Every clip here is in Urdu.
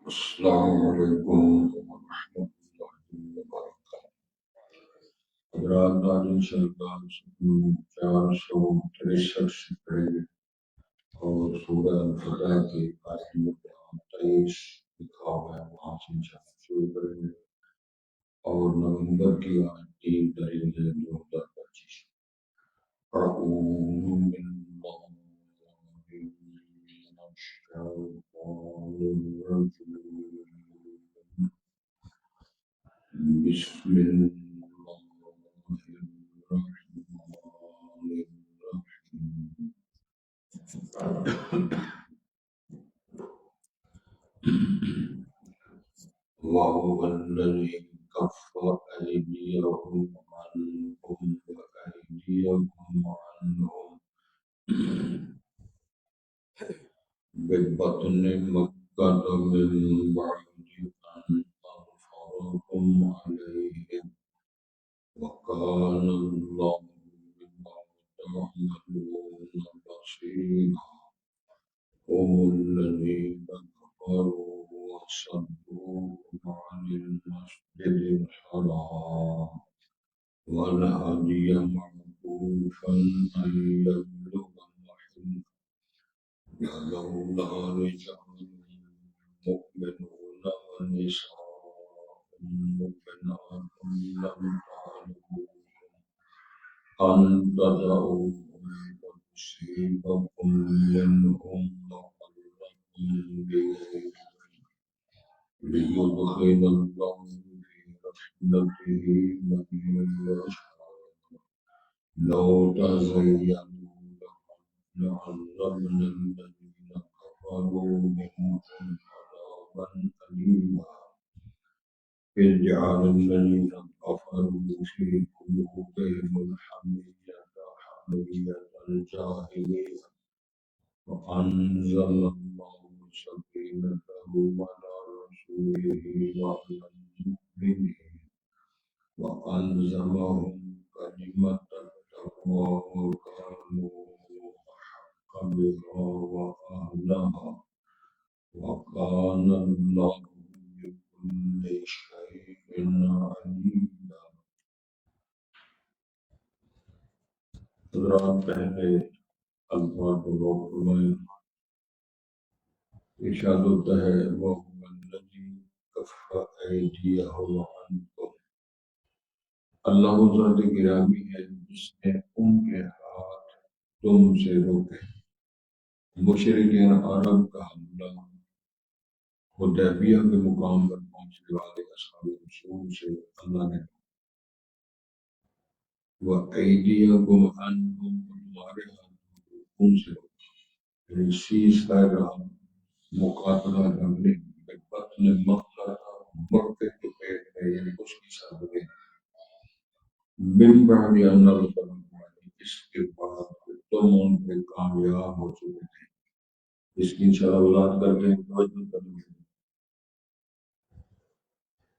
السلام علیکم ورحمۃ اللہ وبرکاتہ۔ حضرات آج انشاءاللہ 463 سے پڑھیں گے اور سورہ الفتح کی آیت نمبر 23 لکھا ہوا ہے، وہاں سے انشاءاللہ شروع کریں گے اور نومبر کی آیت 3 تاریخ 2025۔ اعوذ باللہ من الشیطان الرجیم، بسم اللہ الرحمن الرحیم۔ وهو الذي كف أيديهم عنكم وأيديكم عنهم ببطن مكة من بعد أن أظفركم عليهم وكان الله بما تعملون بصيرا۔ هم الذين كفروا وصدوكم عن المسجد الحرام والهدي معكوفا أن يبلغ محله ولولا رجال مؤمنون ونساء مؤمنات لم تعلموهم أن تطؤوهم فتصيبكم منهم معرة بغير ليدخل الله في رحمته من يشاء لو تزينوا لعذبنا الذين كفروا منهم عذابا أليما إذ جعل الذين كفروا في قلوبهم الحمية حمية الجاهلية فأنزل الله سكينته على رسوله وعلى المؤمنين وألزمهم كلمة التقوى وكانوا أحق بها وأهلها وكان الله بكل شيء عليما۔ حضرات پہلے الفاظ کو غور فرمائیں۔ ارشاد ہوتا ہے وَهُوَ الَّذِي كَفَّ أَيْدِيَهُمْ عَنْكُمْ، اللہ وہ ذات گرامی ہے جس نے ان کے ہاتھ تم سے روکے۔ مشرکین عرب کا حملہ حدیبیہ کے مقام پر پہنچنے والے اصحاب رسول سے اللہ نے وَأَيْدِيَكُمْ عَنْهُمْ، تمہارے ہاتھ ان سے روکا، یعنی سیز فائر رہا مقاتلہ لڑنے میں بطن مکہ تھا، مکہ کے پیٹ میں یعنی اس کی سرحد میں من بعد ان اظفرکم علیہم، اس کے بعد تم ان پہ کامیاب ہو چکے تھے۔ اس کی انشاءاللہ وضاحت کر کے توجہ کریں گے۔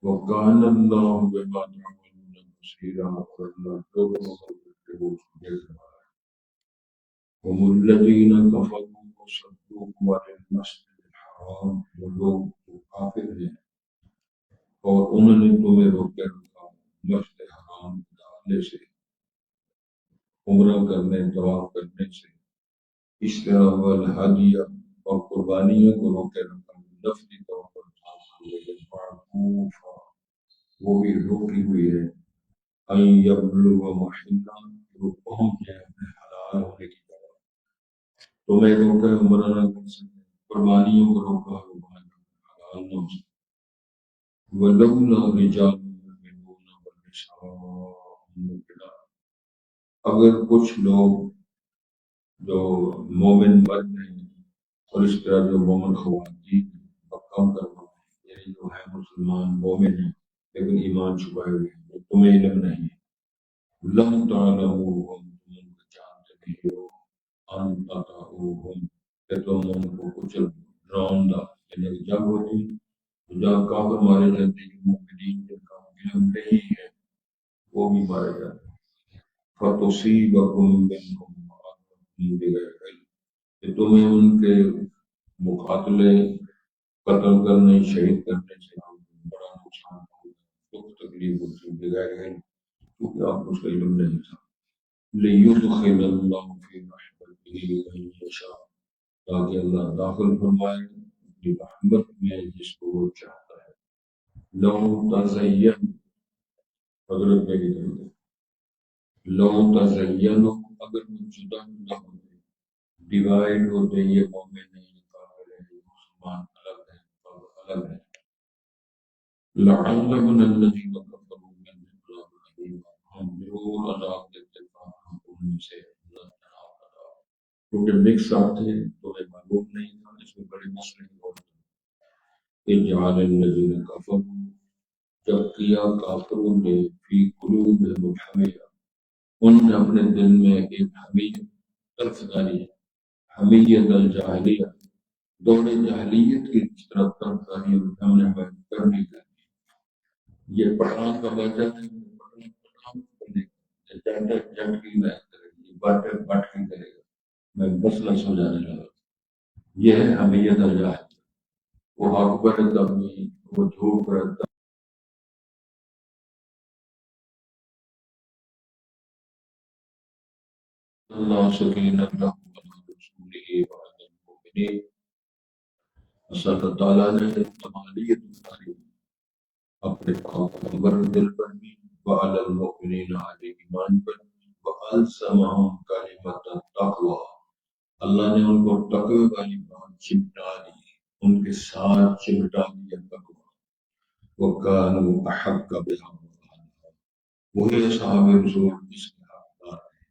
وَكَانَ اللَّهُ بِمَا تَعْمَلُونَ بَصِيرًا، اور اللہ جو عمل کرتے ہو اس کو دیکھ رہا ہے۔ هُمُ الَّذِينَ كَفَرُوا وَصَدُّوكُمْ عَنِ الْمَسْجِدِ الْحَرَامِ، وہ لوگ جو کافر ہیں اور انہوں نے تمہیں روکے رکھا مسجد حرام جانے سے، عمرہ کرنے، طواف کرنے سے، اس طرح والہدیہ اور قربانیوں کو روکے رکھا لفظی طور پر لیکن معکوفہ وہ بھی روکی ہوئی ہے ان یبلغ محلہ وہ پہنچ جائے اپنے حلال ہونے کی طرف۔ تمہیں روکا عمرہ نہ کر سکے، قربانیوں کو روکا حلال نہ ہو سکے۔ ولولا رجال مؤمنون ونساء مؤمنات، اگر کچھ لوگ جو مومن مرد ہیں اور اس طرح جو مومن خواتین کم کرنا یعنی جو ہے مسلمان مومن ہیں لیکن ایمان چھپائے ہوئے ہیں، جو تمہیں علم نہیں ہے، لم تعلموہم، تم ان کو جانتے نہیں ہو، ان تطعوہم، کہ تم ان کو کچل روندا جنگ ہوتی تو جہاں کافر مارے جاتے ہیں، مومنین جن کا علم نہیں ہے وہ بھی مارے جاتے ہیں۔ فَتُصِيبَكُم مِّنْهُم مَّعَرَّةٌ بِغَيْرِ عِلْمٍ، کہ تمہیں ان کے مقاتلے قتل کرنے شہید کرنے سے بڑا نقصان ہوگا، دکھ تکلیف ہوتی بغیر علم، کیونکہ آپ کو اس کا علم نہیں تھا۔ لِيُدْخِلَ اللَّهُ فِي رَحْمَتِهِ مَن يَشَاءُ، تاکہ اللہ داخل فرمائے اپنی رحمت میں جس کو وہ چاہتا ہے۔ لو تزین، حضرت میری طرف لو تزین، اگر وہ جدا جدا ہوتے، ڈیوائڈ ہوتے، یہ مومن نہیں، یہ کافر ہے، یہ مسلمان الگ ہے، الگ ہے، لعذبنا الذین کفروا منهم عذابا الیما، ہم ضرور عذاب دیتے ہم ان سے عذاب، کیونکہ مکس آپ تھے تمہیں معلوم نہیں تھا، اس میں بڑے مسئلے ہوتے۔ اجعل الذین کفروا، جب کیا کافروں نے فی قلوبہم الحمیہ، انہوں نے اپنے دل میں ایک حمیت، طرفداری، حمیت الجاہلیہ، دور جاہلیت کی طرف طرفداری ہم نے کرنی ہے۔ یہ پٹھان کا بچہ ہے، پٹھان کرنے کا چاہتا جنگ کی میں کرے گا، یہ بٹ کی کرے گا، میں مسئلہ سمجھانے لگا، یہ ہے حمیت الجاہلیہ۔ وہ حق پر تب نہیں، وہ جھوٹ پر تب اللہ سکینت لہ رسولہ وعلی المؤمنین، اللہ تعالیٰ نے تمالیت اتاری اپنے پیغمبر دل پر بھی، وعلی المؤمنین، علی ایمان پر بھی، وَأَلْزَمَهُمْ کلمۃ التقویٰ، اللہ نے ان کو تقوی والی بات چمٹا دی، ان کے ساتھ چمٹا دیا تقوی۔ وَكَانُوا أَحَقَّ بِهَا وَأَهْلَهَا، وہی اصحاب رسول اس کے حقدار ہیں،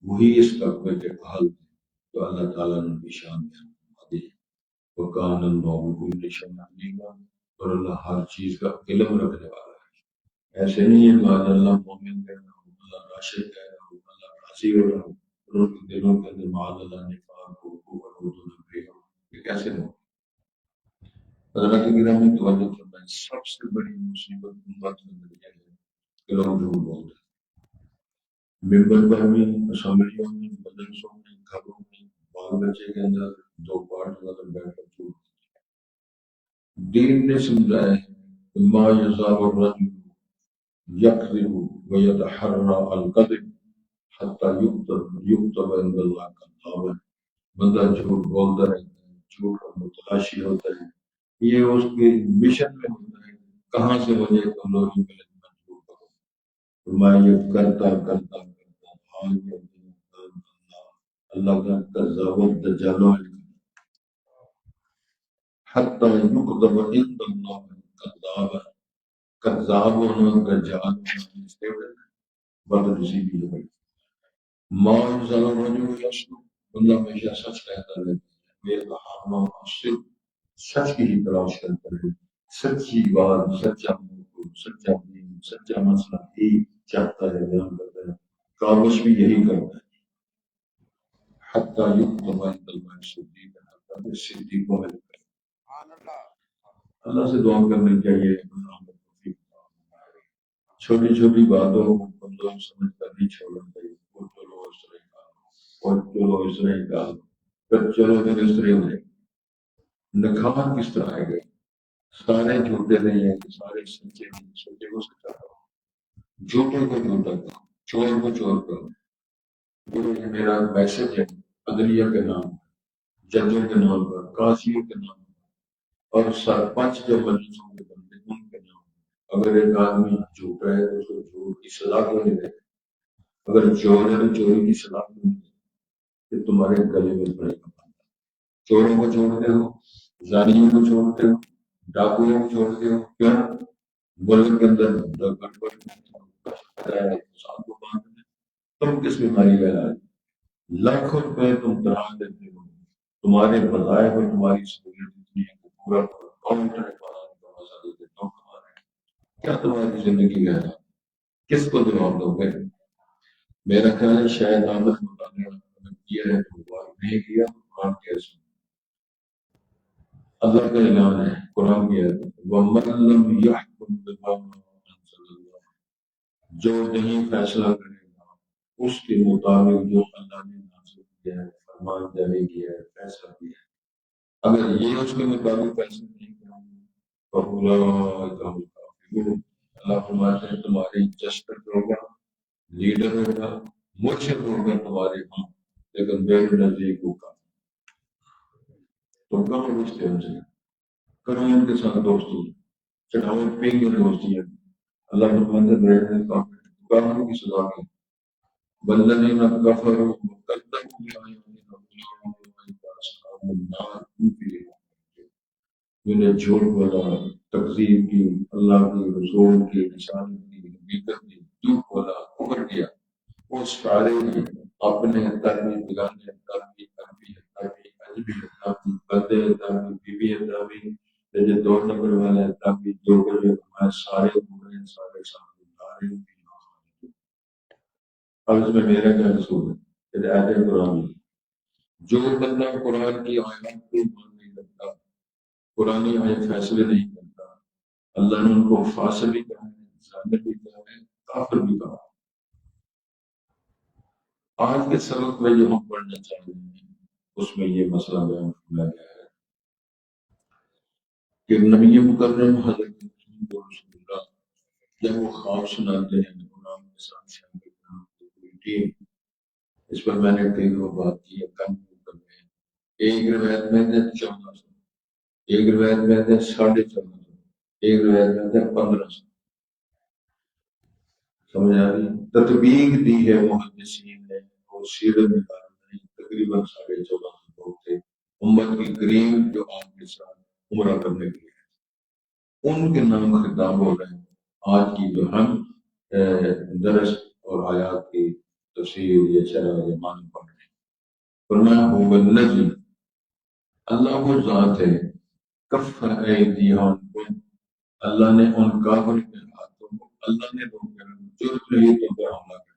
وہی اس تقوی کے اہل ہیں، تو اللہ تعالیٰ نے بھی شان فرما دی۔ وَكَانَ اللَّهُ بِكُلِّ شَيْءٍ عَلِيمًا، اور اللہ ہر چیز کا علم رکھنے والا ہے۔ ایسے نہیں ہے کہ آج اللہ مومن کہہ رہا ہوں، اللہ راشد کہہ رہا ہوں، اللہ راضی ہو رہا ہوں، اور ان کے دلوں کے اندر معاذ اللہ نفاق ہو، کفر ہو، نفری ہو، یہ کیسے ہو؟ حضرات گرامی توجہ فرمائیں، سب سے بڑی مصیبت امت میں یہ ہے کہ لوگ جھوٹ بولتے ہیں، ممبر پر بھی، اسمبلیوں میں، مدرسوں میں، گھروں میں، بال بچے کے اندر دو پارٹ اندر بیٹھ کر جھوٹ۔ دین نے سمجھایا ہے ما یزال الرجل یکذب ویتحرى الکذب حتی یکتب عند اللہ کذابا، بندہ جھوٹ بولتا رہتا ہے، جھوٹ کا متلاشی ہوتا ہے، یہ اس کے مشن میں ہوتا ہے، کہاں سے مجھے کمزوری ملے میں جھوٹ کروں، میں یہ کرتا کرتا کرتا آج یہ اللہ کا کذاب الدجال حتی یکتب عند اللہ کذابا، کذاب ہونا، دجال ہونا، اس کے بڑا نصیبی ہے۔ ما یزال الرجل یصدق، بندہ ہمیشہ سچ کہتا رہتا ہے، یہ کہاں صرف سچ کی ہی تلاش کرتا ہے، سچی بات، سچا موضوع، سچا دین، سچا مسئلہ ہی چاہتا ہے، بیان کرتا ہے، کاوش بھی یہی کرتا ہے۔ حتی یکتب عند اللہ صدیقا، حتی کہ صدیقوں میں اللہ سے دعا کرنی چاہیے، چھوٹی چھوٹی باتوں کو بندوں سمجھ کر نہیں چھوڑنا چاہیے، وہ چلو اس طرح کا، اور چلو اس طرح کا، پھر چلو پھر اس طرح ہو جائے۔ نکھار کس طرح آئے گئے؟ سارے جھوٹے نہیں ہیں، سارے سچے نہیں، سچے کو سچا کرو، جھوٹے کو جھوٹا کرو، چور کو چور کرو۔ یہ میرا میسج ہے عدلیہ کے نام پر، ججوں کے نام پر، قاضیوں کے نام پر، اور سرپنچ جو مجلسوں کے بندے ان کے نام پر۔ اگر ایک آدمی جھوٹا ہے تو اس کو جھوٹ کی سزا کیوں نہیں دیتے؟ اگر چور ہے تو چوری کی سزا کیوں نہیں دیتے؟ کہ تمہارے گلے میں پڑے گا۔ چوروں کو چھوڑتے ہو، زانیوں کو چھوڑتے ہو، ڈاکوؤں کو چھوڑتے ہو، کیوں؟ ملک کے اندر گڑبڑ کو باندھنے، تم کس بیماری کا علاج؟ لاکھوں روپے تم ترا دیتے ہو، تمہارے بظاہر اور تمہاری سہولت اتنی ہے کہ پورا کاؤنٹر مزہ دیتے ہو کما رہے ہیں، کیا تمہاری زندگی کا ہے؟ کس کو جواب دو گے؟ میرا خیال ہے شاید آمد مطالعہ کیا ہے تو نہیں کیا، قرآن کیسے اللہ کا اعلان ہے قرآن کی آیت وَمَن لَّمْ يَحْكُم بِمَا أَنزَلَ اللَّهُ، جو نہیں فیصلہ کرے گا اس کے مطابق جو اللہ نے نازل کیا ہے، فرمان جاری کیا ہے، فیصلہ کیا ہے، اگر یہ اس کے مطابق فیصلہ نہیں کریں گے فَأُولَٰئِكَ هُمُ الْكَافِرُونَ، اللہ فرماتے ہیں تمہارے جسٹر ہوگا، لیڈر ہوگا، مرشد ہوگا تمہارے ہاں، لیکن غیر نزدیک ہوگا، تم کہاں رشتے ان سے کرو ان کے ساتھ دوستی، چڑھاؤ پی کی دوستی ہے، اللہ فرماتے ہیں غیر کافروں کی سزا ہے والذین کفروا وکذبوا بآیاتنا اولئک اصحاب النار هم فیہا خالدون، جنہیں جھوٹ بولا، تکذیب کی، اللہ کی رسول کی رسالت کی حقیقت کی، جھوٹ بولا، کفر کیا، وہ سارے ہی اپنے تربی بگانے تربی تربی تربی اجبی تربی بدے تربی بیوی تربی جو 2 نمبر والا تربی جو کرے ہمارے سارے برے سارے سارے سارے اب اس میں میرا کیا قصور ہے؟ ہدایت قرآن جو بندہ قرآن کی آیات کو مان نہیں کرتا، قرآن آیت فیصلے نہیں کرتا، اللہ نے ان کو فاسق بھی کہا ہے، ظالم بھی کہا ہے، کافر بھی کہا ہے۔ آج کے سبق میں جو ہم پڑھنا چاہ رہے ہیں اس میں یہ مسئلہ بیان کیا گیا ہے کہ نبی مکرم حضرت محمد رسول اللہ جب وہ خواب سناتے ہیں غلام کے ساتھ شامل کرام کی پوری ٹیم، اس پر میں نے کئی دفعہ بات کی ہے، کم کرنے ہیں، ایک روایت میں ہے 1400، ایک روایت میں ہے 1450، ایک روایت میں ہے 1500، سمجھ آ رہی؟ تطبیق دی ہے محدثین نے اور سیرت نکالنے نے، تقریباً 1450 لوگ تھے امت کی کریم جو آپ کے ساتھ عمرہ کرنے کے لیے ان کے نام خطاب ہو رہے ہیں۔ آج کی جو ہم درس اور آیات کی تفسیر یا شرح یا معنی پڑھ رہے ہیں، فرمایا هو الذی، اللہ وہ ذات ہے، کف ایدیہم، اللہ نے ان کافر کے ہاتھوں کو اللہ نے روکا، جو نہیں تو پہ حملہ کر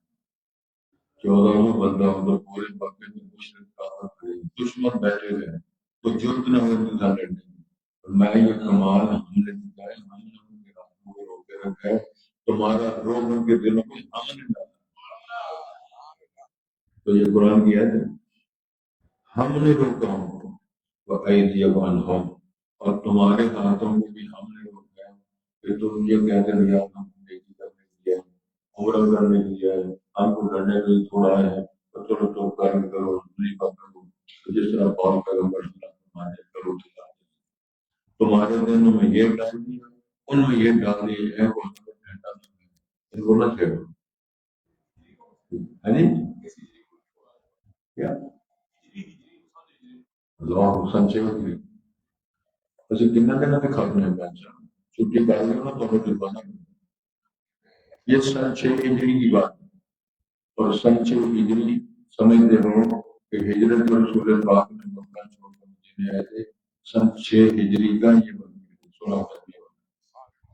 14 بندہ مطلب پورے مکے میں مشرک کافر تھے، دشمن بیٹھے ہوئے ہیں تو جرم نہ ہو تو لڑنے نہیں، میں یہ کمال ہم نے دکھائے، ہم نے ان کے ہاتھوں کو روکے رکھا ہے، تمہارا روب ان کے دلوں میں ہم نے ڈالا، تو یہ قرآن کی آیت ہے، ہم نے روکا ان کو وَأَيْدِيَهُمْ عَنْهُمْ، اور تمہارے ہاتھوں کو بھی ہم نے روکا ہے کہ تم یہ کہتے ہیں یا ہم نے کرنے دیا ہے، عمرہ کرنے دیا ہے، ہم کو لڑنے کے لیے چھوڑا ہے، تو چلو تو کام کرو نہیں کرو، جس طرح پاک پیغمبر صلی اللہ علیہ وسلم نے کرو دیا، تمہارے دنوں میں یہ ڈال دیا، ان میں یہ ڈال دیا ہے، وہ ان کو نہ چھیڑو، ہے نہیں کیا اللہ حسن سے ہوتی اسے کتنا کہنا کہ کھانے ہیں پہنچا چھٹی کر لیں نا تو ہمیں بنا یہ سن 6 ہجری کی بات ہے، اور سن 6 ہجری سمجھتے ہو کہ ہجرت رسول پاک نے مکہ چھوڑ کر مدینے آئے تھے، سن 6 ہجری کا یہ بن گیا 16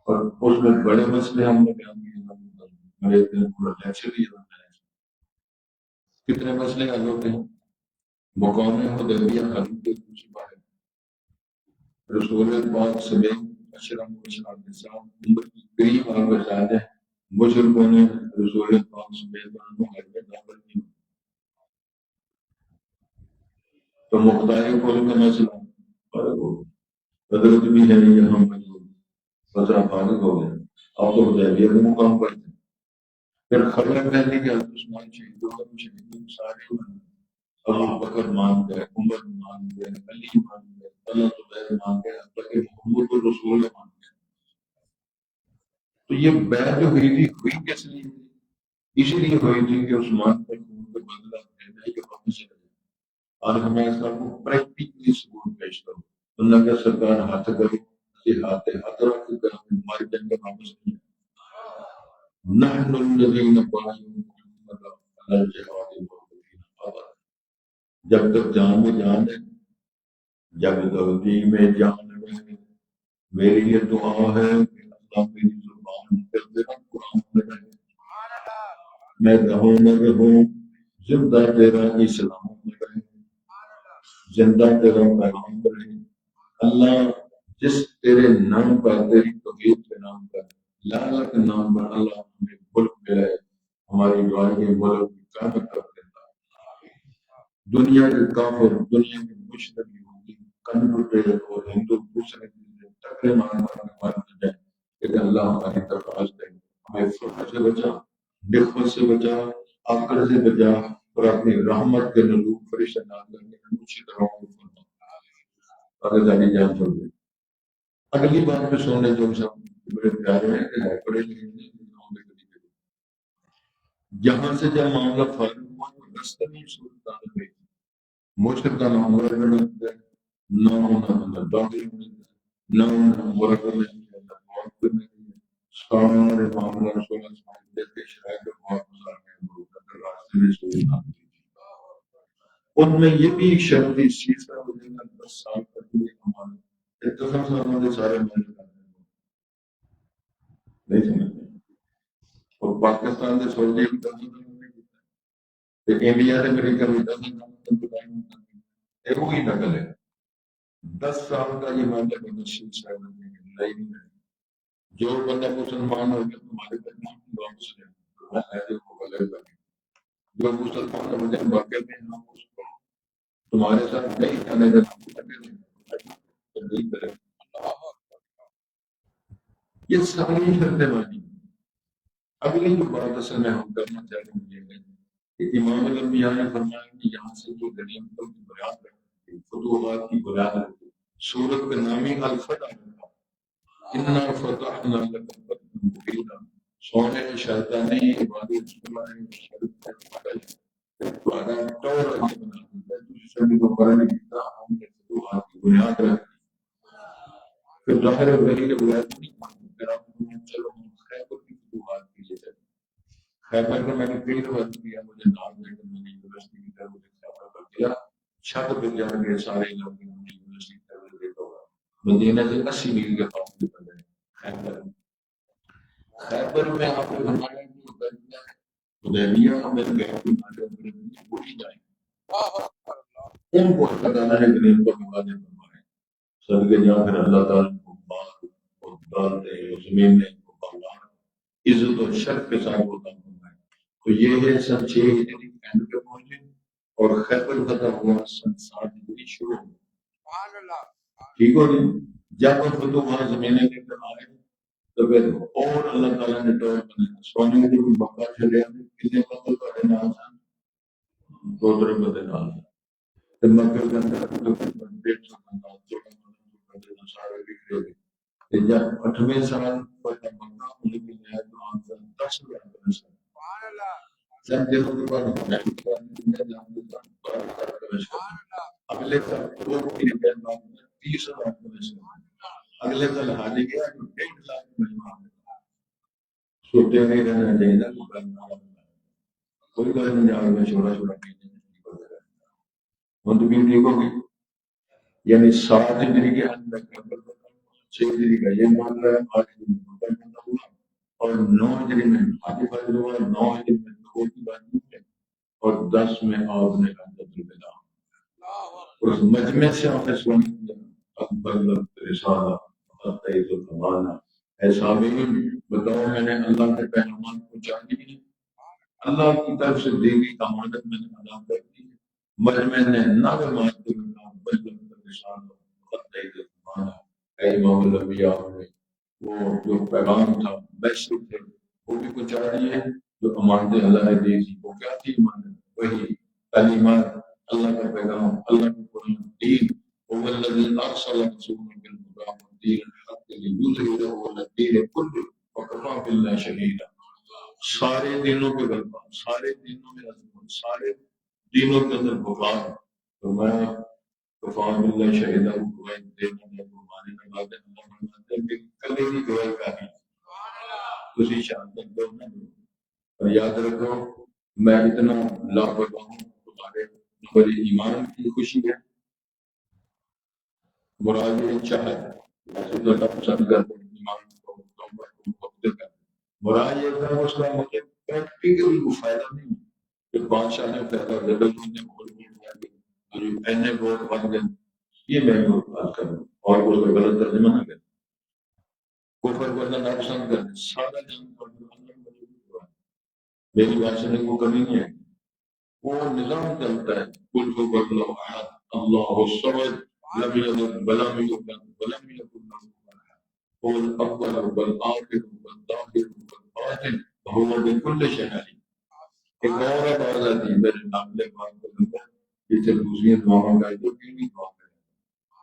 اور اس میں بڑے مسئلے ہم نے بیان کیے، بڑے پورا لیکچر لیا کتنے مسئلے حل ہوتے ہیں، مقام حدیبیہ حل کے کچھ بات رسول پاک سمیت اشرم اشرام کے ساتھ عمر کی قریب آگے جاتے ہیں، مشرکوں نے رسول پاک سمیت انہوں گھر میں داخل کی، تو مختاری کھول کا مسئلہ فرق ہو گیا، قدرت بھی ہے یہاں موجود، مسئلہ فارغ ہو گیا، آپ تو حدیبیہ کے مقام پر تھے، پھر خبر پہلی کہ حضرت عثمان شہید ہو گئے، شہید سارے ابو بکر مان گئے، عمر مان گئے، علی مان گئے، اللہ زبیر مان گئے، بلکہ محمد الرسول مان گئے، تو یہ بیعت جو ہوئی تھی ہوئی کیسے نہیں ہوئی؟ اسی لیے ہوئی تھی کہ عثمان پر خون کا بدلہ لینا ہے کہ واپس چلا جائے، اور ہمیں اس کا پریکٹیکلی ثبوت پیش کرو، اللہ کا سرکار ہاتھ کرو کہ ہاتھ رکھ کر ہماری جنگ کا واپس نہیں ہے، نحن الذین بايعوا محمد علی الجهاد والذین آمنوا، جب تک جان میں جان ہے، جب تک جی میں جان ہے، میری یہ دعا ہے کہ اللہ میری زبان کر دینا قرآن میں رہے، میں رہوں نہ رہوں زندہ تیرا اسلام میں رہے، زندہ تیرا پیغام رہے، اللہ جس تیرے نام پر، تیری توحید کے نام پر، لا الہ کے نام پر اللہ ہمیں ملک ملا ہے، ہماری دعائیں یہ ملک کی قیامت کر دیتا ہے۔ دنیا کے کافر، دنیا کے مشرک یہودی کنفیوٹر اور ہندو دوسرے ٹکرے مار مار کے مارتے جائیں، لیکن اللہ ہماری درخواست ہے ہمیں فقر سے بچا، نخوت سے بچا، آکر سے بچا، اور اپنی رحمت کے نزول فرشتہ نازل کر کے مجھے دعاؤں کو فرما۔ اگر جانی جان چھوڑ دے اگلی بات میں سونے جو سب بڑے پیارے ہیں کہ بڑے جہاں سے جب معاملہ فارغ ہوا تو رستہ نہیں صورتحال گئی، مشرق کا معاملہ نہ ہونا داخل نہ ہونا مرکب سارے معاملہ سولہ سال کے شرائط بہت گزارنے راستے میں صورتحال ان میں یہ بھی ایک شرط تھی، سیسرا ہو جائے گا 10 سال تک یہ ہمارے اتفاق سے ہمارے سارے محنت کرتے ہیں نہیں سمجھتے، اور پاکستان سے سعودی بھی 10 سال نہیں کیتا، انڈیا سے امریکہ بھی 10 سال وہی نقل ہے 10 سال کا یہ مطلب ہے سیسرا نہیں ہے۔ جو بندہ مسلمان ہو گیا تمہارے درمیان واپس رہے جو مسلمان ہو جائے واقع میں ہم اس کو تمہارے ساتھ نہیں جانے کا یہ ساری شرطیں مانی۔ اگلی جو بات اصل میں ہم کرنا چاہتے ہیں یہ ہے کہ امام الانبیاء نے فرمایا کہ یہاں سے جو غنیمتوں کی بنیاد رکھتی ہے، فتوحات کی بنیاد رکھتی ہے، سورت کا نام ہی الفتح رکھا، انا فتحنا لک فتحا مبینا، سونے شیطانی عبادت بنیاد رکھ پھر ظاہر وہی کے بنیاد نہیں چلو خیبر کی فتوحات کی جائے۔ خیبر کا میں نے کئی دفعہ کیا، مجھے نام دے کر میں نے یونیورسٹی کی طرف خیبر کر دیا، چھت پہ جا کے سارے علاقے میں یونیورسٹی کی طرف دیکھا ہوا، مدینہ سے 80 میل کے فاصلے پر ہے خیبر۔ خیبر میں آپ نے فرمایا کہ حدیبیہ میں گئے پوری جائیں ان کو اللہ تعالیٰ نے غنیمت کو وعدے فرمائے، صدقے جا کر اللہ تعالیٰ کو باغ اور دولت زمین میں عزت اور شرف کے ساتھ ہوتا فرمائے۔ تو یہ ہے سن 6 ہجری اینڈ پہ پہنچے اور خیبر فتح ہوا سن 7 ہجری شروع ہوا، ٹھیک ہو نہیں؟ جب وہ فتوحات زمینیں لے کر آئے تو پھر اور اللہ تعالیٰ نے طور بنایا، سونے کے بھی بقا چلے آتے کتنے قتل کرے نام سن 2-3 بدے نام سن مکر کے اندر تو 150 سارے بکھرے ہوئے۔ جب 8ویں سال پر مکہ ہونے کے لیے تو آن سن 10,000 سن سن دنوں کے بعد اگلے سال 30,000 اگلے سال حاجی گیا تو 1.5 لاکھ مہمان سوتے نہیں رہنا چاہیے، کوئی بات نہیں آگے میں چھوڑا چھوڑا ہوں تو بھی ٹھیک ہوگی، یعنی 7 ہجری کے اندر 6 ہجری کا یہ معاملہ ہے، 8 ہجری میں ہوا اور 9 ہجری میں حاجی فضل ہوا، 9 ہجری میں دخول کی بات نہیں ہے اور 10 میں آپ نے حضرت الوداع اس مجمع سے آپ نے سن کیا اکبر رسالہ تیز الزمانہ اے سامعین بتاؤ میں نے اللہ کے پیغامات پہنچا دیے، اللہ کی طرف سے دی گئی امانت میں نے ادا کر دی، مجمع نے نہ مانتے رسالہ تیز الزمانہ اے امام الانبیاء نے وہ جو پیغام تھا بیشک تھے وہ بھی پہنچا دیے، جو امانتیں اللہ نے دی تھی وہ کیا تھی؟ امانت وہی کلمات، اللہ کا پیغام، اللہ کی قرآن دین، هو الذي ارسل رسوله بالهدى ودين الحق ليظهره على الدين كله وكفى بالله شهيدا۔ سارے دینوں کے غلبہ، سارے دینوں میں عظمت، سارے دینوں کے اندر بقا، تو میں کفا باللہ شہیدہ کو گواہی دینا ہے، قربانی میں بات ہے اللہ فرماتے ہیں کہ کبھی بھی گواہی کا ہے کسی شان تک دو نہ دو، اور یاد رکھو میں اتنا لاپرواہ ہوں تمہارے بڑی ایمان کی خوشی ہے، مراد یہ چاہے تو اللہ پسند کرتے ہیں ایمان کو توبہ کو مقدر کرتے ہیں، مراد یہ تھا اس کا مطلب پریکٹیکل کو فائدہ نہیں کہ 5 سال میں پیدا جگہ میں اور اینے ووٹ بن گئے، یہ میں بات کر رہا ہوں اور اس کا غلط ترجمہ نہ کریں. کفر کو اللہ ناپسند کرتے سارا جان میری بات سننے کو کمی نہیں ہے. وہ نظام چلتا ہے کل کو بدلو احد اللہ الصمد لم یلد ولم یولد ولم یکن له کفوا احد هو الاول والآخر والظاہر والباطن وهو بكل شيء عليم. ایک اور بات آتی ہے میرے نام لے بات کروں یہ تو دوسری دعاؤں کا جو بھی نہیں دعا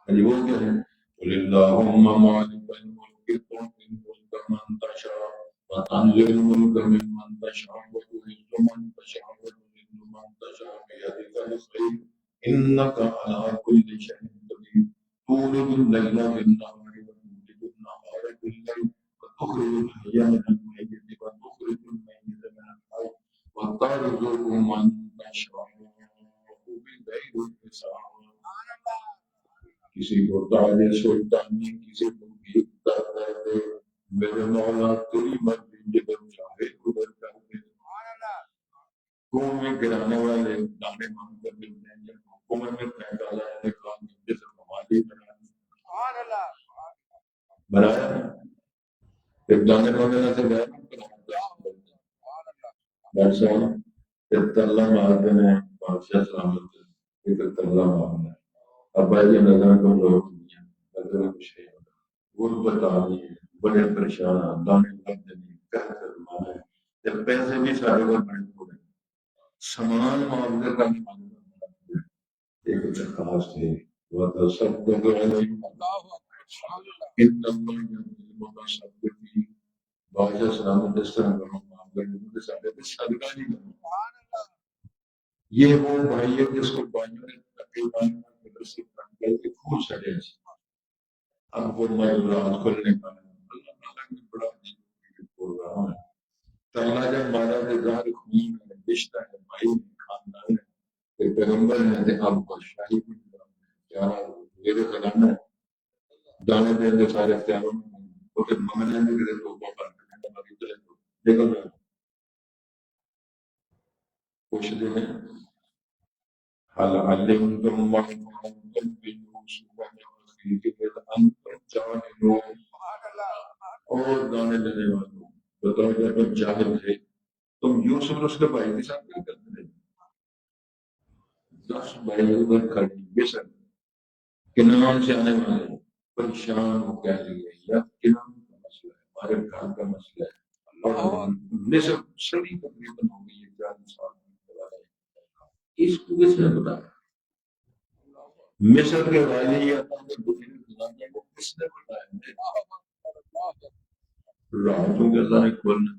ہے وہ کیا ہے قل اللہم مالک الملک تؤتی الملک من تشاء وتنزع الملك ممن تشاء وتعز من تشاء وتذل من تشاء بيدك الخير إنك على كل شيء قدير تولج الليل في النهار وتولج النهار في الليل وتخرج الحي من الميت وتخرج الميت من الحي وترزق من تشاء بغير حساب. کسی کو تاج سلطانی کسی کو بھیکتا دے میرے مولا تیری مرضی جدھر چاہے ادھر کر دے. کنویں میں گرانے والے دانے مانگ کر ملتے ہیں جب کنویں میں پھینکا جائے نے کہا جیسے ہماری بنایا ایک دانے وغیرہ سے گیا جب تلہ مارتے ہیں بادشاہ سلامت ایک تلہ مارنا اب بھائی نظر کو لوگ نظر کچھ نہیں ہوتا غربت آ رہی ہے بڑے پریشان دانے لگتے نہیں کہہ کر مانا ہے جب پیسے بھی سارے کو بڑے ہو گئے سامان معاوضے کا نہیں مانگا ایک درخواست ہے وہ تو سب کو جو ہے سب کی بادشاہ سلامت اس طرح کروں معاملے سارے صدقہ نہیں کروں. یہ وہ بھائی ہے جس کو بھائیوں نے تقریباً خوب سڑے اب وہ رات کھلنے کا اللہ تعالیٰ نے بڑا بول رہا ہوں تعالیٰ جب مارا دے ظاہر خون ہے رشتہ ہے بھائی خاندان ہے پیغمبر ہے اب بادشاہی پیارا میرے خزانہ دانے دے سارے اختیاروں میں وہ پھر مانگنے میں کرے تو دیکھو کچھ دن ہے حل علمتم من بيوسف وأخيه إذ أنتم جاهلون. اور گانے لینے والوں بتاؤ جب تم جاہل تھے تم یوسف اور اس کے بھائی کے ساتھ کیا کرتے تھے 10 بھائی ادھر کھڑے بے شک کنان سے آنے والے پریشان ہو کہہ لیے یا کنان کا مسئلہ ہے ہمارے گھر کا مسئلہ ہے اور نصف سڑی تقریباً ہو گئی ہے 40 سال اس کو کس نے بتایا مصر کے والی یا کو کس نے بتایا راحتوں کے اللہ نے کھولنا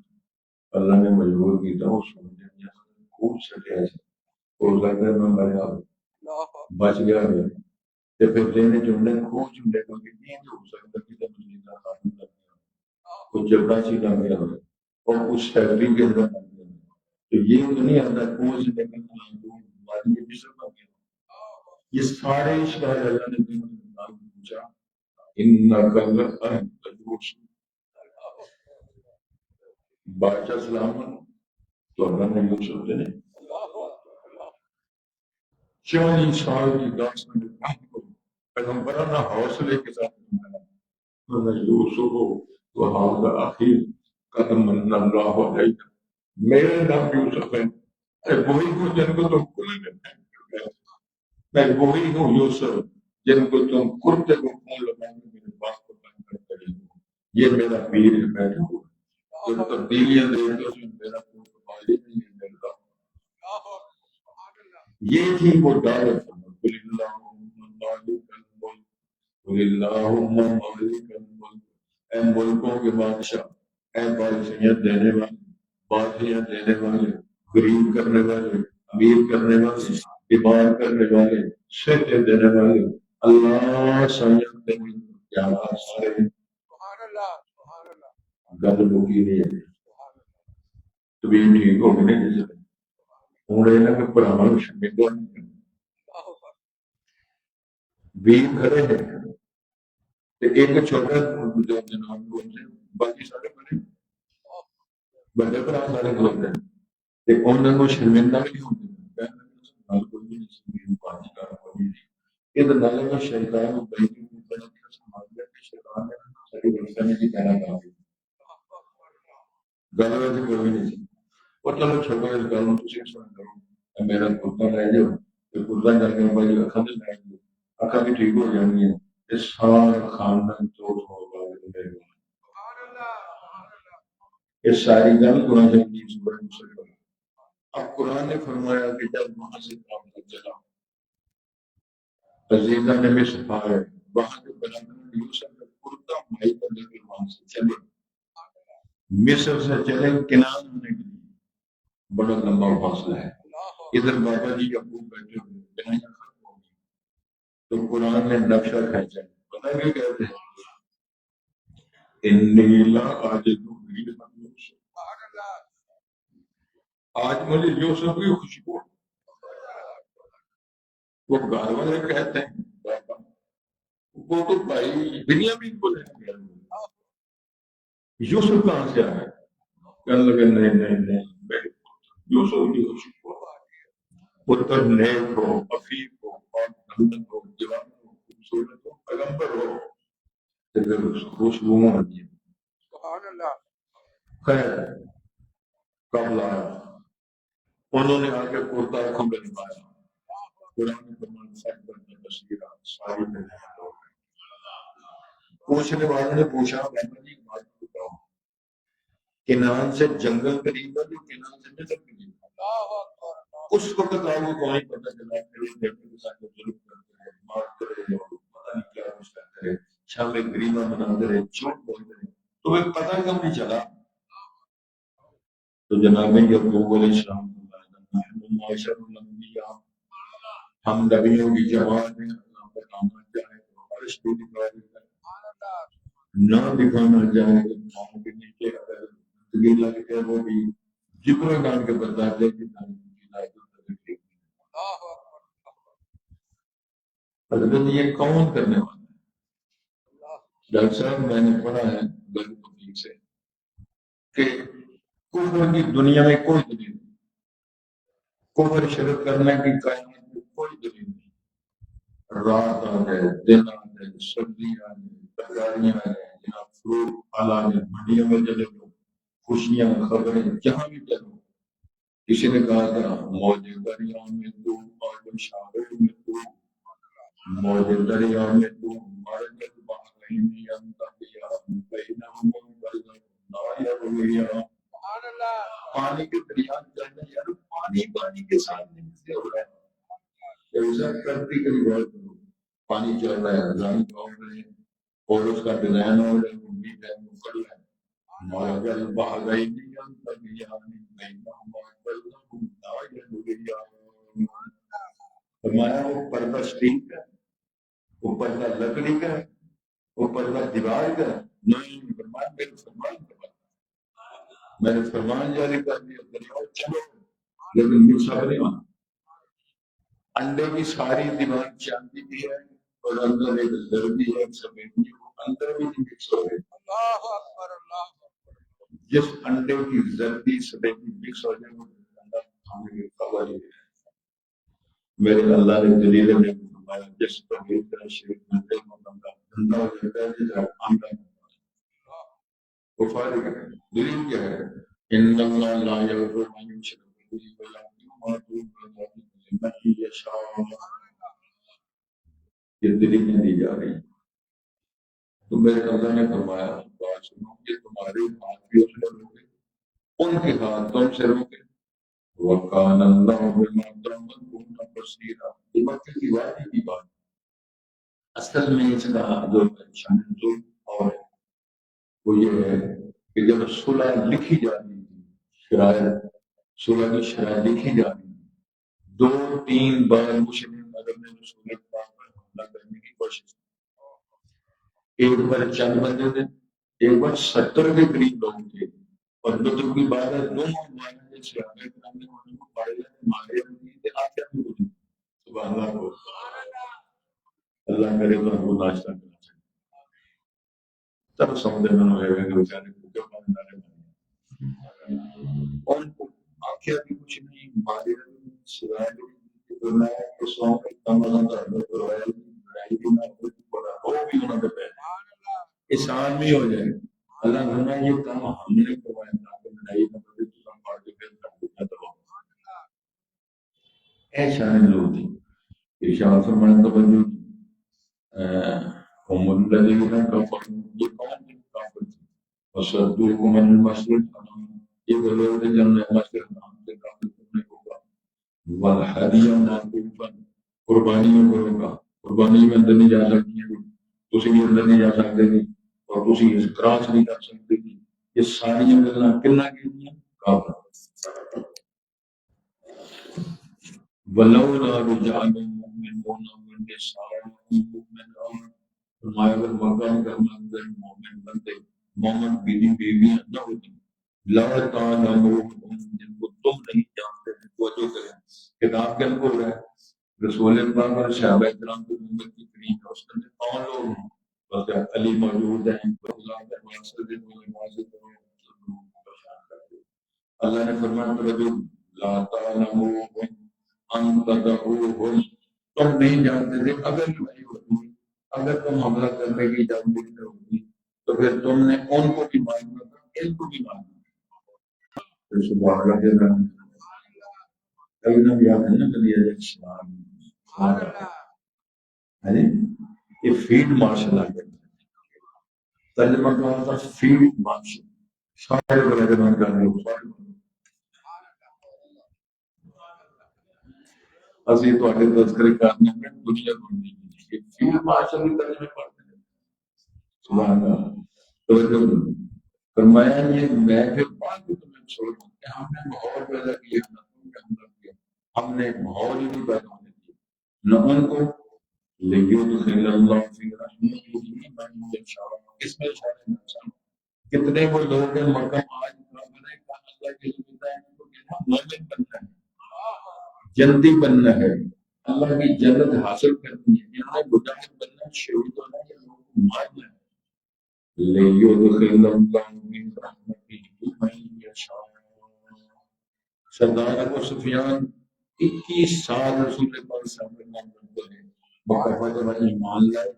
اللہ نے مجبور کی تھا وہ سمجھے خوب سٹے ایسے اور لگتا ہے میں مریا بچ گیا ہے تو پھر دینے چنڈے خوب چنڈے کو کہ نیند ہو سکتا کہ تب مجھے خاتم لگ گیا کچھ جبڑا سی لگ گیا اور اس فیکٹری کے اندر لگ گیا تو یہ تو نہیں آتا کنویں سے نکلنا والی مصر لگ گیا یہ سارے اشکال اللہ نے پوچھا بادشاہ سلامت تو اللہ نے یوسف نے 40 سال کی داستان کو پیغمبرانہ حوصلے کے ساتھ یوسف و حاضر اخیر قدم اللہ علیہ میرے نام یوسف ہے وہی ہوں جن کو تم میں وہی ہوں یوسف جن کو تم کرتے کو خون لگائیں گے میرے باپ کو بند کر کریں گے یہ میرا پیر ہے بیٹھا ہوا جو تبدیلیاں دے گا میرا کوئی بھائی نہیں ہے میرا یہ تھی وہ دعوت قل اللہم مالک الملک اے ملکوں کے بادشاہ اے بادشاہیت دینے والے بادشاہیاں دینے والے غریب کرنے والے امیر کرنے والے بیمار کرنے والے صحت دینے والے اللہ سمجھ دینے کیا سارے گل بکی نہیں ہے تو بھی ٹھیک ہو گئے نہیں جسے ہوں یہ کہ پرانا شمیدہ بھی کھڑے ہیں ایک چھوٹا جو جناب بولتے ہیں باقی سارے بڑے بڑے برا سارے بولتے ہیں ایک انہوں کو شرمندہ بھی نہیں ہوتے ہیں کوئی بھی نہیں پانچ کار کوئی نہیں یہ تو نالے میں شیطان کرنے کی کہنا کہا گل ویسے کوئی بھی نہیں سی اور چلو چھوڑو اس گل تھی سن کرو میرا کرتا لے جاؤ کرتا کر کے بھائی اکھا سے لے جاؤ اکھا بھی ٹھیک ہو جانی ہے اس سارے خاندان چوٹ ہوگا یہ ساری گل قرآن کی سورہ مسلم اب قرآن نے فرمایا کہ جب وہاں سے کام تک چلا عزیزہ نے بھی سفایا وہاں کے بنانا یوسف کا کرتا مائی بندے کے وہاں سے چلے مصر سے چلے کنان ہونے کے لیے بڑا لمبا فاصلہ ہے ادھر بابا جی یعقوب بیٹھے ہوئے بنائی ختم ہو گئی تو قرآن نے نقشہ کھینچا پتہ کیا کہتے ہیں انی لا آجدو ریح یوسف آج مجھے یوسف کی خوشبو وہ گھر والے کہتے ہیں وہ تو بھائی بنیامین کو لے گیا یوسف کہاں سے آیا کہنے لگے نہیں میرے یوسف کی خوشبو پتر نیک ہو عفیف ہو اور بندن ہو جوان ہو خوبصورت ہو پیغمبر ہو تو پھر خوشبو ہوتی ہے خیر کب لایا انہوں نے آ کے کرتا کھم بنوایا قرآن فرمان فیکبر میں بصیرہ ساری میں پوچھنے والے نے پوچھا بابا جی بات بتاؤ کنان سے جنگل قریب ہے جو کنان سے نظر قریب ہے اس وقت آپ کو کوئی پتہ چلا کہ دیکھنے کے ساتھ ظلم کرتے ہیں مار کرتے ہیں پتہ نہیں کیا کچھ کرتے ہیں شام میں گریبہ بناتے رہے چوٹ بولتے رہے تو ایک پتہ کم نہیں چلا تو جناب یعقوب علیہ السلام معاشر الانبیاء ہم نبیوں کی جماعت میں اللہ پر آنا چاہے تو عرش کو دکھا دیتا ہے نہ دکھانا چاہے تو پاؤں کے نیچے اگر گندگی لگ ہے وہ بھی جتنے کام کے بتاتے کہ حضرت یہ کون کرنے والا ہے ڈاکٹر صاحب میں نے پڑھا ہے گل تبلیغ سے کہ کفر کی دنیا میں کوئی دلیل نہیں کفر شرک کرنے کی کائنات میں کوئی دلیل نہیں رات آ جائے دن آ جائے سردی آ جائے ترکاریاں آ جائے جناب فروٹ پھل آ جائے منڈیوں میں چلے جاؤ خوشیاں خبریں جہاں بھی چلو کسی نے کہا تھا موج دریا میں تو اور شاعر میں تو موج دریا میں تو مرجت بحرین انتبیا بینہم برزخ پانی کے دریا چلنے یار پانی کے ساتھ سے ہو رہا ہے ایسا کرتی کری بات کرو پانی چل رہا ہے رنگ ہو رہے ہیں اور اس کا ڈیزائن ہو رہا ہے امید ہے مکڑ ہے مرجل بحرین انتبیا بینہم برزخ فرمایا وہ پردہ اسٹیل کا وہ پردہ لکڑی کا وہ پردہ دیوار کا نہیں فرمان میرے فرمان کا میں نے فرمان جاری کر دیا دریاؤ چلو لیکن مکسا نہیں ہونا انڈے کی ساری دیوار چاندی بھی ہے اور اندر ایک زردی ہے ایک سفیدی ہے اندر بھی مکس ہو گئے جس انڈے کی زردی سفیدی مکس ہو جائے وہ انڈا کھانے کی خبر ہی ہے میرے اللہ نے دلیل میں فرمایا جس پر ایک طرح شریک منڈے کو بندہ دھندا ہو جاتا ہے جس طرح آنڈا وہ فارغ ہے دلیل کیا ہے ان اللہ لا یغفر ان یشرک به ویغفر ما دون ذلک لمن یشاء یہ دلیل دی جا رہی تو میرے اللہ نے فرمایا بات سنو کہ تمہارے ہاتھ بھی اس پر ہوں گے ان کے ہاتھ تم سے روکے وَقَانَ اللَّهُ بِمَا تَعْمَلُونَ بَصِيرًا یہ مکہ کی وادی کی بات اصل میں اس کا جو شامل اور ہے وہ یہ ہے کہ جب صلح لکھی جاتی تھی شرائط صلح کی شرائط لکھی جاتی تھی 2-3 بار مشرک عرب نے رسول پاک پر حملہ کرنے کی کوشش کی ایک بار چند بندے تھے ایک بار 70 کے قریب لوگ تھے اور لطف کی بات ہے دونوں معنی سے آگے کرنے والے کو پڑھے مارے ہوئے آتے ہیں سبحان اللہ اللہ کرے تو ہم کو ناشتہ کرنا چاہیے تب سمجھے میں ہوئے کہ بیچارے کو کیوں مارے ان کو آنکھیں بھی کچھ نہیں مارے سوائے تو میں اس وقت کم ازم کا حضرت روایت لڑائی بھی نہ کوئی بڑا ہو بھی انہوں نے پہلے احسان بھی ہو جائے. اللہ نے یہ کام ہم نے کروایا تاکہ لڑائی نہ بڑھے تو ہم پارٹی پہ نہ دباؤ. اے شان لوگ تھی ارشاد فرمایا توجہ هم الذين كفروا یہ کون ہے کافر تھے وصدوكم عن المسجد الحرام یہ وہ لوگ ہیں جنہوں نے مسجد الحرام سے کافر کرنے کو کہا والحدی معکوفا قربانیوں کو روکا. قربانی میں اندر نہیں جا سکتی ہیں تسی بھی اندر نہیں جا سکتے تھی اور تسی اعتراض نہیں کر سکتے تھی. یہ ساری گلاں کنا کی ہیں کافر. ولولا رجال مؤمنون والنساء مؤمنات فرمایا اگر مکان کرنا اندر مومن بندے مومن بیویاں نہ ہوتی لا تعلمون جن کو تم نہیں جانتے تھے. توجہ کریں کتاب کے اندر ہو رہا ہے رسول پاک اور صحابہ کرام کی امت کی کریم ہے اس کے اندر کون لوگ ہیں بس علی موجود ہیں اللہ کے واسطے اللہ نے فرمایا لا تعلمون انتدعوہم تم نہیں جانتے تھے اگر لڑائی ہوتی اگر تم حملہ کرنے کی اجازت نہیں ہوگی تو پھر تم نے ان کو بھی ماننا تھا ان کو بھی ماننا تھا. سبحان اللہ کے نام کبھی نہ یاد ہے نا کبھی اسلام ہے یہ فیلڈ مارشل آرٹ ترجمہ کہا تھا فیلڈ مارشل سارے بڑے بنا کرنے اسی تو آگے تذکرے کرنے میں دنیا بننی ہے فیلڈ مارشل بھی ترجمے پڑھتے ہیں. سبحان اللہ. تو فرمایا یہ میں پھر بعد میں تمہیں چھوڑ دوں کہ ہم نے ماحول پیدا کیا نہ تم کے اندر کیا ہم نے ماحول ہی نہیں پیدا ہونے دیا نہ ان کو لیکن اللہ فی رحمتہ من یشاء اس میں اشارہ کتنے وہ لوگ ہیں مکہ آج بنے کا اللہ کے لیے بتائیں ان کو کہنا مومن بننا ہے جنتی بننا ہے اللہ کی جنت حاصل کرنی ہے جنہوں نے مجاہد بننا شہید ہونا ہے لوگوں کو مارنا ہے لِيُدْخِلَ اللَّهُ مِنْ رَحْمَتِهِ مَن يَشَاءُ. سردار ابو سفیان 21 سال رسول پاک صلی اللہ علیہ وسلم بنتے ہیں باقاعدہ جب ایمان لائے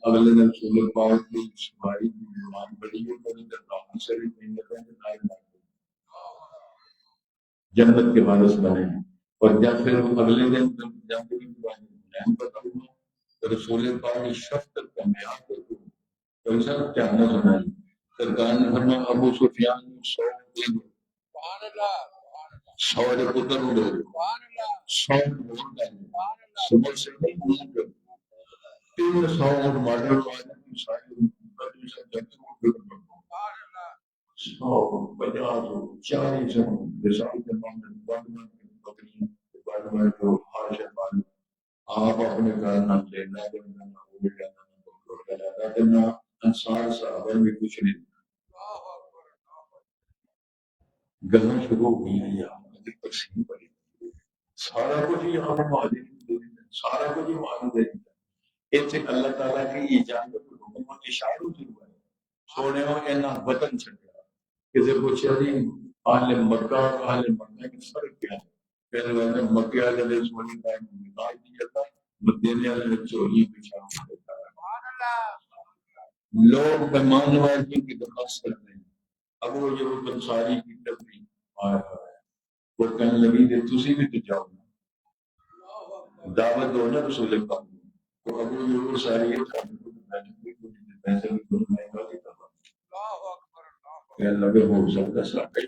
اگلے دن رسول پاک کی سمائی کی ایمان بڑی ہے تو اندر راحت شریف میں نائب جنت کے وارث بنے ہیں. اور جب پھر اگلے دن جب بھی پتا ہوا تو رسول پاک کی شفقت کا معیار دیکھو تو سب کیا نہ سنائی سرکار نے فرمایا ابو سفیان کو 100 دے دو 100 پتر دے دو 100 مور دے دو سمجھ سے نہیں دے دو 300 اور ماڈل والے کی ساری بدو سے جنت کو 100 50 40 مثال کے معاملے میں بکری بعد میں جو حاج ہے آپ اپنے گھر نہ لینا دینا نہ ہو جانا دینا انصار صحابہ میں کچھ نہیں گلیں شروع ہوئی ہیں یہاں تقسیم پڑی سارا کچھ یہاں پر مہاجر سارا کچھ معلوم ہے اس سے اللہ تعالیٰ کی اجازت حکم اشاروں سے ہوا ہے سونے ہو اینا وطن چھڑ گیا کسی پوچھا جی اہل مکہ اور اہل مکہ کے فرق کیا ہے کہنے والے مکہ والے نے سونے کا نکال دیا تھا مدینے والے نے چوری پچھا دیتا ہے لوگ مہمان نوازی کی درخواست کرتے ہیں اب وہ یہ انصاری کی تبدیل آیا ہے وہ کہنے لگی کہ تسی بھی تو جاؤ دعوت دو نا رسول پاک تو ابو یہ ساری پیسے بھی دونوں مہنگا بھی کرنا کہنے لگے ہو سکتا ساتھ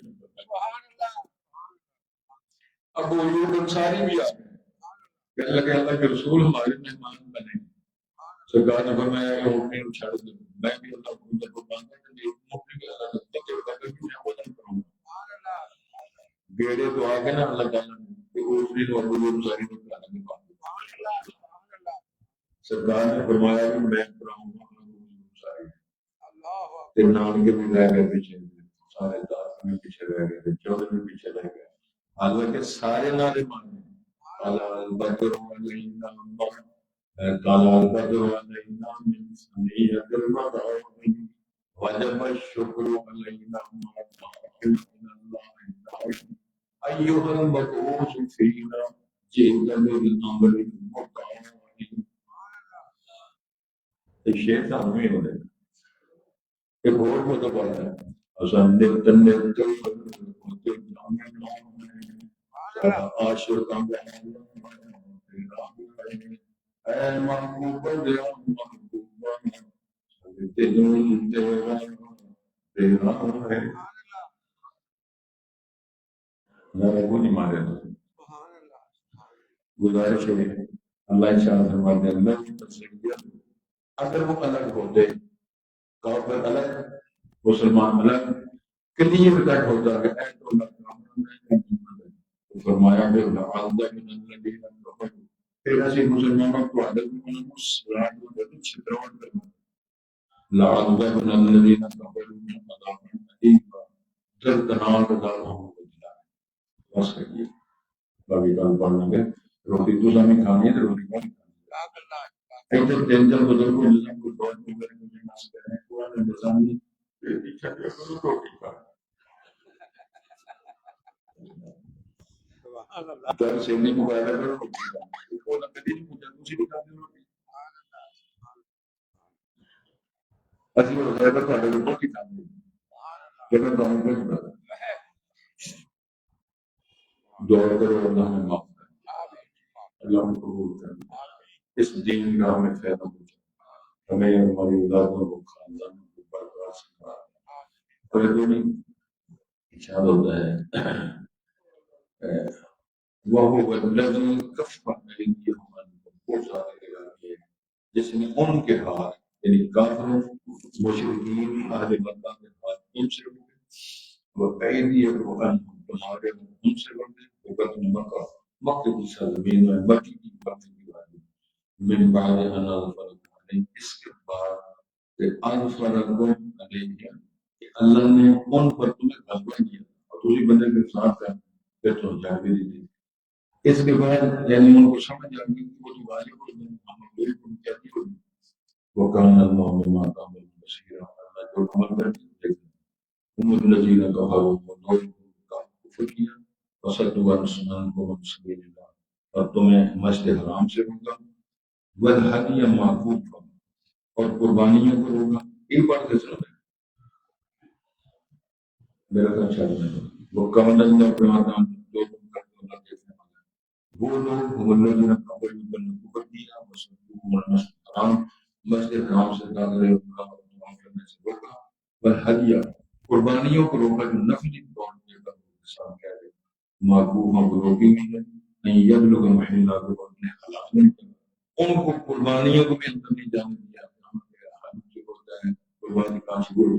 ابو یہ انصاری بھی آ گئے کہنے لگے اللہ کے رسول ہمارے مہمان بنے سرکار نے فرمایا کہ حکم چھڑ دو میں بھی اللہ کو اندر کو مانگا کہ ایک حکم کے اللہ کا تجربہ کر کے میں وطن کروں گا بیڑے تو آگے نا اللہ تعالیٰ نے کہ وہ اس دن ابو یہ ساری کو کہا کہ سرکار نے فرمایا کہ میں کراؤں گا ساری تے نام کے بھی رہ گئے پیچھے سارے داس میں پیچھے رہ گئے چودہ میں پیچھے رہ گئے حالانکہ سارے نعرے مانے اللہ البدر علینا قال البدر علینا من سنیت الوداع وجب الشکر علینا من اللہ ایها المبعوث فینا جئت بالامر المطاع. شیخ صاحب میں ہو رہے ایک اور مطلب ہے حسن تن عاشق اے محبوب دیا محبوب دل تیرا تیرا ہے میرا کو نہیں مارے گزارش ہے اللہ شاہ فرماتے ہیں اللہ اگر وہ الگ ہوتے کافر الگ مسلمان الگ کلیئر کٹ ہوتا ہے تو اللہ کا فرمایا کہ لعل من الذين كفروا پھر ایسے مسلمانوں کو الگ من چھتراوٹ کرنا لعل من الذين كفروا من عذاب الیم دردناک عذاب ہوگا بس کریے باقی کل پڑھنا ہے روٹی تو ہمیں کھانی ہے روٹی کون ایک تو دن جب بزرگ کو جس کو بہت مگر مجھے ناس کرنے قرآن نظامی روٹی کا در سے نہیں مقابلہ کرو روٹی کا وہ نہ کدی نہیں مجھے دوسری بھی کھانے روٹی اسی وہ غیر پر پڑھے روٹی کھانے لیکن تو ہم کو دعا کرو اللہ ہمیں معاف کر اللہ ہم قبول کر اس دین کا ہمیں فائدہ پہنچا ہمیں ہماری اولادوں کو خاندان کو برقرار سکھا اور یہ نہیں ارشاد ہوتا ہے وہ الذی کف ایدیہم عنکم وہ ذات الہی ہے جس نے ان کے ہاتھ یعنی کافروں مشرکین اہل مکہ کے ہاتھ ان سے روکے وہ ایدیہم عنکم تمہارے ان سے روکے وقت مکہ مکہ کی سرزمین میں مکی کی مکہ کی وادی من بعد ان اظفرکم علیہم اس کے بعد کہ اظفرکم علیہم کہ اللہ نے ان پر تمہیں غلبہ دیا اور دوسری بندے کے ساتھ پھر تو جاگے دی اس کے بعد یعنی ان کو سمجھ آ گئی کہ وہ جو غالب ہو گئے ہم بالکل کہتی ہوگی وہ کان اللہ بما تعملون بصیرا اللہ جو عمل کرتے ہیں دیکھتے هم الذین کفروا ودعوا کا کفر کیا وصدوا عن سبیل اللہ اور تمہیں مسجد حرام سے روکا والہدی معکوفا اور قربانیوں کو روکا ایک بات کس طرح میرا خیال چل رہا ہے وہ کان اللہ بما تعملون جو تم کرتے ہو اللہ دیکھنے والا ہے وہ لوگ هم الذین کفروا کفر کیا وصدوا عن الحرام مسجد حرام سے داخل کرنے سے روکا والہدی قربانیوں کو روکا جو نفلی طور پر انسان کہہ رہے معقوف کو روکی نہیں ہے نہیں یبلغ محلہ کو اپنے خلاف نہیں کرنا ان کو قربانیوں کو بھی اندر نہیں جانے دیا جو ہوتا ہے قربانی کا شروع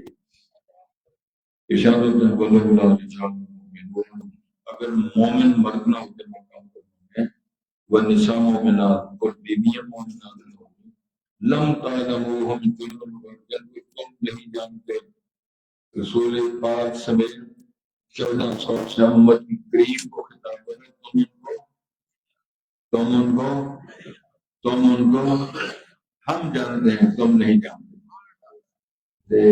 اشارہ ہوتا ہے واللہ لا رجال مومن اگر مومن مرد نہ ہوتے مقام پر ہیں والنساء مومنات اور بیویاں مومنات لم تعلموہم تم نہیں جانتے رسول پاک سمیت 1400 سے امت کی قریب کو خطاب کرے تم ان کو ہم جانتے ہیں تم نہیں جانتے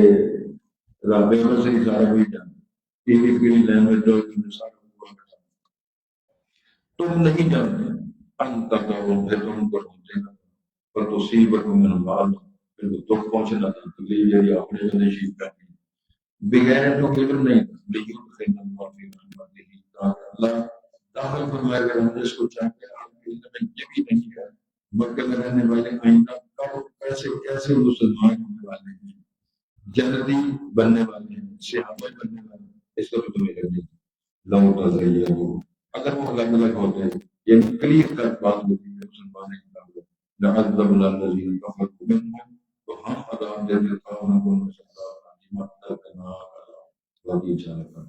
رابطے سے ہی سارا بھی جانتے لینگویج جو تم نہیں جانتے انت تم کو ہوتے نا پر تصیبکم من اللہ پھر تک پہنچنا تکلیف یعنی اپنے میں نشید کرنی بغیر تو علم نہیں لیکن خیر معافی اللہ داخل فرمائے اگر ہم اس کو چاہتے ہیں آپ کے علم میں یہ بھی نہیں ہے مکہ میں رہنے والے آئندہ کب کیسے مسلمان ہونے والے ہیں جنتی بننے والے ہیں صحابہ بننے والے ہیں اس کا بھی تمہیں علم نہیں لو تزیدوا اگر وہ الگ الگ ہوتے یعنی کلیئر کٹ بات ہوتی ہے مسلمان ہیں لعذبنا الذين كفروا منهم تو ہم عذاب دے دیتا ہوں ان کو نشاء اللہ باقی چاہتا